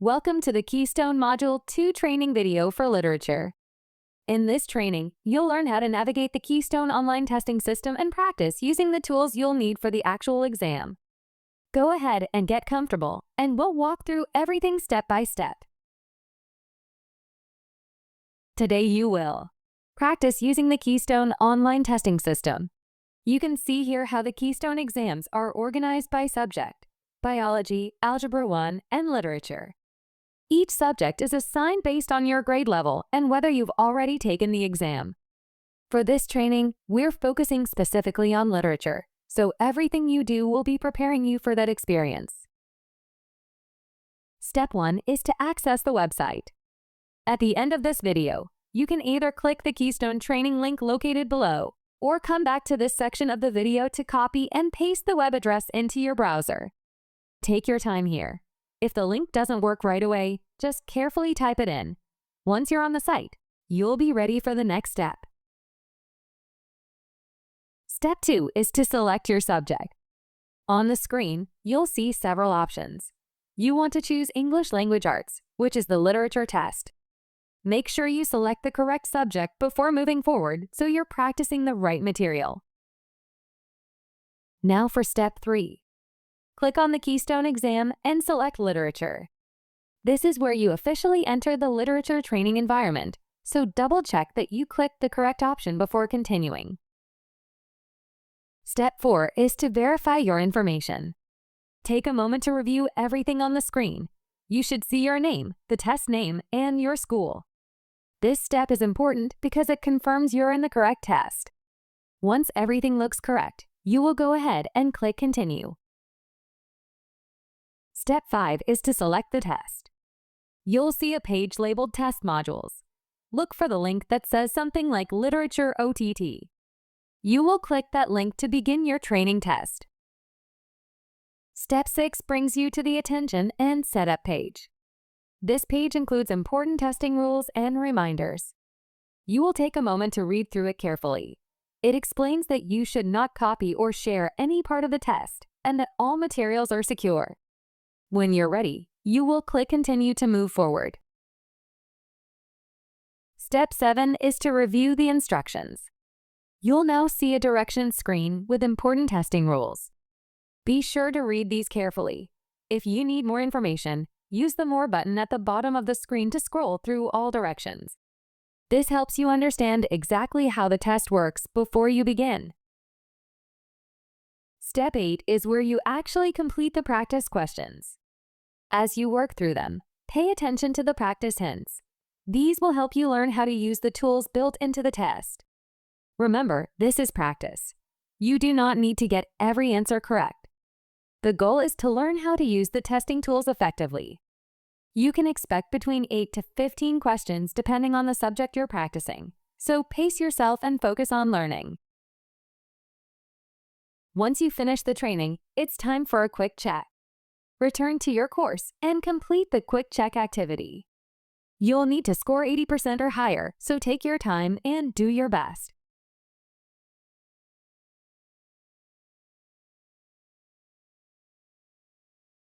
Welcome to the Keystone Module 2 training video for literature. In this training, you'll learn how to navigate the Keystone online testing system and practice using the tools you'll need for the actual exam. Go ahead and get comfortable, and we'll walk through everything step by step. Today you will practice using the Keystone online testing system. You can see here how the Keystone exams are organized by subject: biology, algebra 1, and literature. Each subject is assigned based on your grade level and whether you've already taken the exam. For this training, we're focusing specifically on literature, so everything you do will be preparing you for that experience. Step 1 is to access the website. At the end of this video, you can either click the Keystone training link located below or come back to this section of the video to copy and paste the web address into your browser. Take your time here. If the link doesn't work right away, just carefully type it in. Once you're on the site, you'll be ready for the next step. Step 2 is to select your subject. On the screen, you'll see several options. You want to choose English Language Arts, which is the literature test. Make sure you select the correct subject before moving forward so you're practicing the right material. Now for Step 3. Click on the Keystone exam and select Literature. This is where you officially enter the literature training environment, so double-check that you clicked the correct option before continuing. Step 4 is to verify your information. Take a moment to review everything on the screen. You should see your name, the test name, and your school. This step is important because it confirms you're in the correct test. Once everything looks correct, you will go ahead and click Continue. Step 5 is to select the test. You'll see a page labeled Test Modules. Look for the link that says something like Literature OTT. You will click that link to begin your training test. Step 6 brings you to the Attention and Setup page. This page includes important testing rules and reminders. You will take a moment to read through it carefully. It explains that you should not copy or share any part of the test and that all materials are secure. When you're ready, you will click Continue to move forward. Step 7 is to review the instructions. You'll now see a directions screen with important testing rules. Be sure to read these carefully. If you need more information, use the More button at the bottom of the screen to scroll through all directions. This helps you understand exactly how the test works before you begin. Step 8 is where you actually complete the practice questions. As you work through them, pay attention to the practice hints. These will help you learn how to use the tools built into the test. Remember, this is practice. You do not need to get every answer correct. The goal is to learn how to use the testing tools effectively. You can expect between 8 to 15 questions depending on the subject you're practicing, so pace yourself and focus on learning. Once you finish the training, it's time for a quick check. Return to your course and complete the quick check activity. You'll need to score 80% or higher, so take your time and do your best.